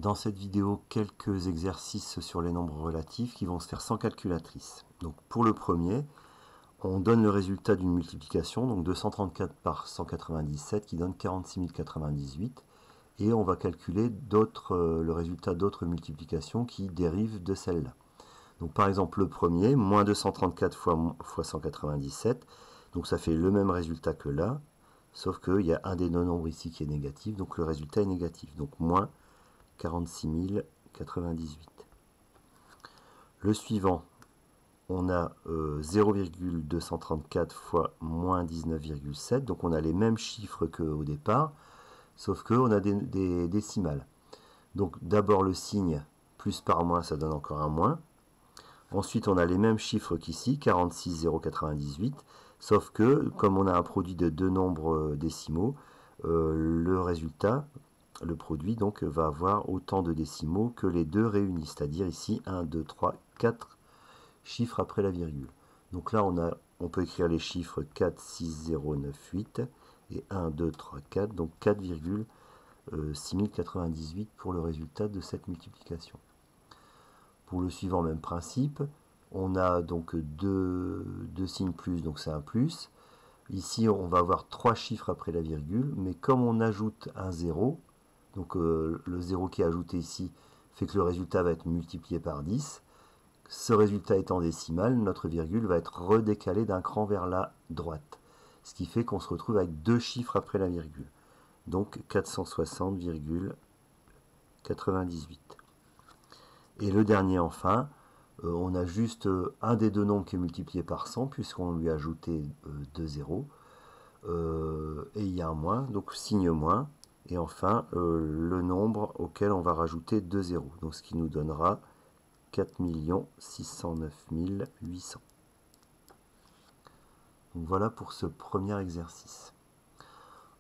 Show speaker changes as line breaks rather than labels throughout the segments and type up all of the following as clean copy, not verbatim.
Dans cette vidéo, quelques exercices sur les nombres relatifs qui vont se faire sans calculatrice. Donc pour le premier, on donne le résultat d'une multiplication, donc 234 par 197 qui donne 46 098, et on va calculer le résultat d'autres multiplications qui dérivent de celle-là. Donc par exemple le premier, moins 234 fois 197, donc ça fait le même résultat que là, sauf qu'il y a un des deux nombres ici qui est négatif, donc le résultat est négatif, donc moins 46 098. Le suivant, on a 0,234 fois moins 19,7, donc on a les mêmes chiffres qu'au départ, sauf qu'on a des décimales. Donc d'abord le signe, plus par moins, ça donne encore un moins. Ensuite, on a les mêmes chiffres qu'ici, 46 098, sauf que, comme on a un produit de deux nombres décimaux, le résultat, le produit, donc, va avoir autant de décimaux que les deux réunis, c'est-à-dire ici 1, 2, 3, 4 chiffres après la virgule. Donc là, on peut écrire les chiffres 4, 6, 0, 9, 8, et 1, 2, 3, 4, donc 4,6098 pour le résultat de cette multiplication. Pour le suivant, même principe, on a donc deux signes plus, donc c'est un plus. Ici, on va avoir trois chiffres après la virgule, mais comme on ajoute un 0, donc le 0 qui est ajouté ici fait que le résultat va être multiplié par 10. Ce résultat étant décimal, notre virgule va être redécalée d'un cran vers la droite. Ce qui fait qu'on se retrouve avec deux chiffres après la virgule. Donc 460,98. Et le dernier enfin, on a juste un des deux nombres qui est multiplié par 100 puisqu'on lui a ajouté 2 zéros. Et il y a un moins, donc signe moins. Et enfin, le nombre auquel on va rajouter 2 zéros. Donc ce qui nous donnera 4 609 800. Donc voilà pour ce premier exercice.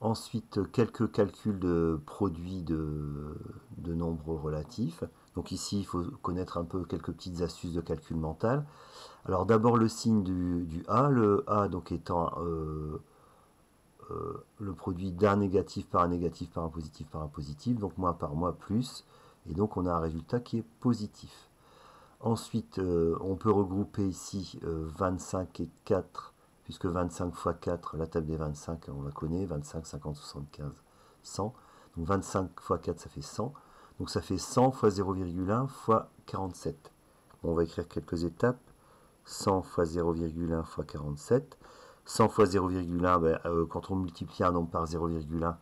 Ensuite, quelques calculs de produits de nombres relatifs. Donc ici, il faut connaître un peu quelques petites astuces de calcul mental. Alors d'abord le signe du A, le A donc étant le produit d'un négatif par un négatif par un positif par un positif, donc moins par moins plus, et donc on a un résultat qui est positif. Ensuite, on peut regrouper ici 25 et 4, puisque 25 fois 4, la table des 25, on la connaît, 25, 50, 75, 100. Donc 25 fois 4, ça fait 100. Donc ça fait 100 fois 0,1 fois 47. On va écrire quelques étapes. 100 fois 0,1 fois 47. 100 fois 0,1, quand on multiplie un nombre par 0,1,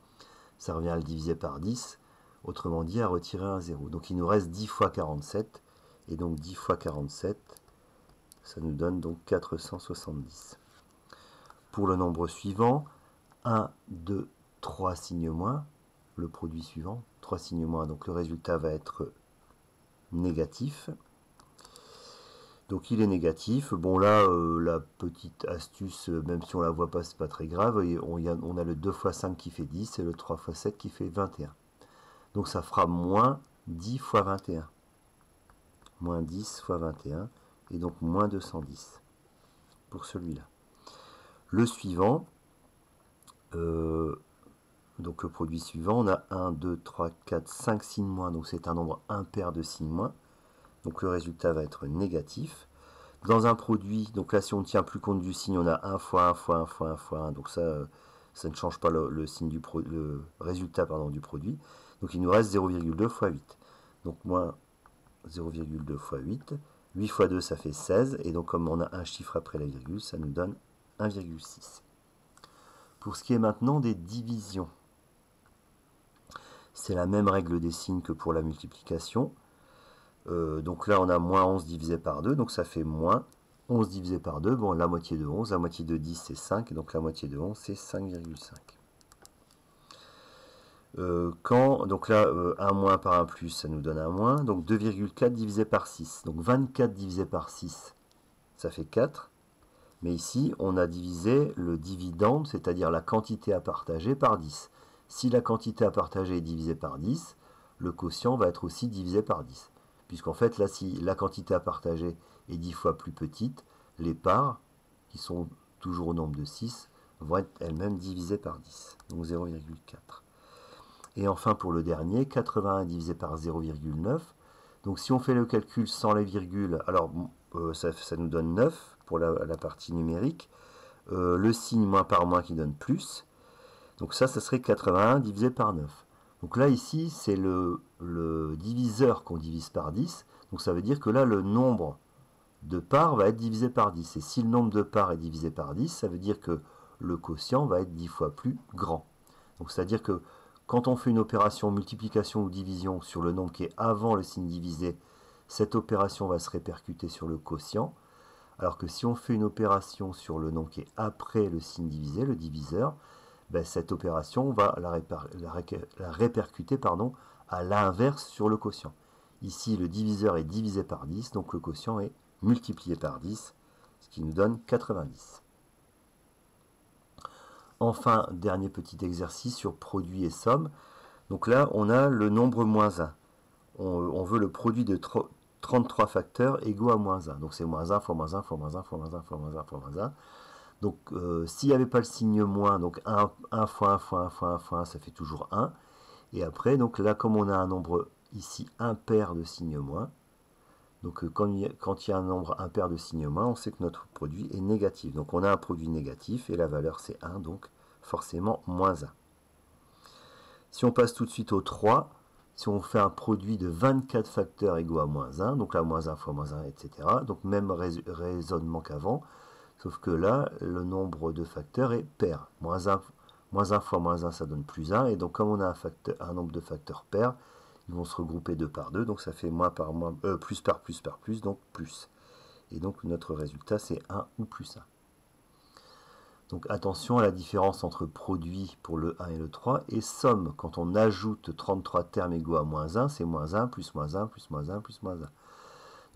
ça revient à le diviser par 10. Autrement dit, à retirer un 0. Donc il nous reste 10 fois 47. Et donc 10 fois 47, ça nous donne donc 470. Pour le nombre suivant, 1, 2, 3 signes moins, le produit suivant, 3 signes moins, donc le résultat va être négatif. Donc il est négatif. Bon là, la petite astuce, même si on la voit pas, c'est pas très grave. On a le 2 fois 5 qui fait 10 et le 3 fois 7 qui fait 21. Donc ça fera moins 10 fois 21. Moins 10 fois 21, et donc moins 210 pour celui-là. Le suivant, donc le produit suivant, on a 1, 2, 3, 4, 5 signes moins, donc c'est un nombre impair de signes moins, donc le résultat va être négatif. Dans un produit, donc là si on ne tient plus compte du signe, on a 1 fois 1 fois 1 fois 1 fois 1, donc ça ne change pas le signe le résultat du produit. Donc il nous reste 0,2 fois 8. Donc moins 0,2 fois 8. 8 fois 2, ça fait 16. Et donc, comme on a un chiffre après la virgule, ça nous donne 1,6. Pour ce qui est maintenant des divisions, c'est la même règle des signes que pour la multiplication. Donc là, on a moins 11 divisé par 2. Donc, ça fait moins 11 divisé par 2. Bon, la moitié de 11. La moitié de 10, c'est 5. Et donc, la moitié de 11, c'est 5,5. Donc là, 1 moins par 1 plus, ça nous donne un moins. Donc 2,4 divisé par 6. Donc 24 divisé par 6, ça fait 4. Mais ici, on a divisé le dividende, c'est-à-dire la quantité à partager, par 10. Si la quantité à partager est divisée par 10, le quotient va être aussi divisé par 10. Puisqu'en fait, là, si la quantité à partager est 10 fois plus petite, les parts, qui sont toujours au nombre de 6, vont être elles-mêmes divisées par 10. Donc 0,4. Et enfin pour le dernier, 81 divisé par 0,9. Donc si on fait le calcul sans les virgules, alors ça nous donne 9 pour la partie numérique. Le signe moins par moins qui donne plus. Donc ça serait 81 divisé par 9. Donc là, ici, c'est le diviseur qu'on divise par 10. Donc ça veut dire que là, le nombre de parts va être divisé par 10. Et si le nombre de parts est divisé par 10, ça veut dire que le quotient va être 10 fois plus grand. Donc c'est-à-dire que quand on fait une opération multiplication ou division sur le nombre qui est avant le signe divisé, cette opération va se répercuter sur le quotient. Alors que si on fait une opération sur le nombre qui est après le signe divisé, le diviseur, ben cette opération va la répercuter à l'inverse sur le quotient. Ici, le diviseur est divisé par 10, donc le quotient est multiplié par 10, ce qui nous donne 90. Enfin, dernier petit exercice sur produit et somme. Donc là, on a le nombre moins 1. On veut le produit de 33 facteurs égaux à moins 1. Donc c'est moins 1 fois moins 1 fois moins 1 fois moins 1 fois moins 1 fois moins 1. Donc s'il n'y avait pas le signe moins, donc 1 fois 1 fois 1 fois 1 fois 1, ça fait toujours 1. Et après, donc là, comme on a un nombre ici impair de signes moins, donc quand il y a un nombre impair de signes moins, on sait que notre produit est négatif. Donc on a un produit négatif et la valeur c'est 1, donc forcément moins 1. Si on passe tout de suite au 3, si on fait un produit de 24 facteurs égaux à moins 1, donc là moins 1 fois moins 1, etc. Donc même raisonnement qu'avant, sauf que là, le nombre de facteurs est pair. Moins 1 fois moins 1, ça donne plus 1. Et donc comme on a un nombre de facteurs pairs, ils vont se regrouper 2 par 2. Donc ça fait moins par moins, plus par plus par plus, donc plus. Et donc notre résultat, c'est 1 ou plus 1. Donc attention à la différence entre produit pour le 1 et le 3 et somme. Quand on ajoute 33 termes égaux à moins 1, c'est moins 1 plus moins 1 plus moins 1 plus moins 1.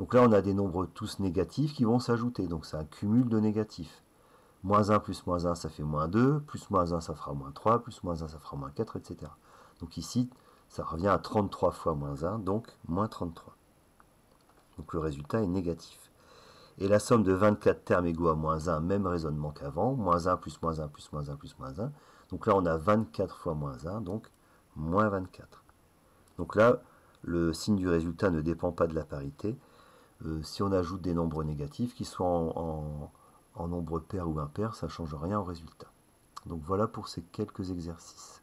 Donc là, on a des nombres tous négatifs qui vont s'ajouter. Donc c'est un cumul de négatifs. Moins 1 plus moins 1, ça fait moins 2. Plus moins 1, ça fera moins 3. Plus moins 1, ça fera moins 4, etc. Donc ici, ça revient à 33 fois moins 1, donc moins 33. Donc le résultat est négatif. Et la somme de 24 termes égaux à moins 1, même raisonnement qu'avant. Moins 1 plus moins 1 plus moins 1 plus moins 1. Donc là, on a 24 fois moins 1, donc moins 24. Donc là, le signe du résultat ne dépend pas de la parité. Si on ajoute des nombres négatifs, qu'ils soient en nombre pair ou impair, ça ne change rien au résultat. Donc voilà pour ces quelques exercices.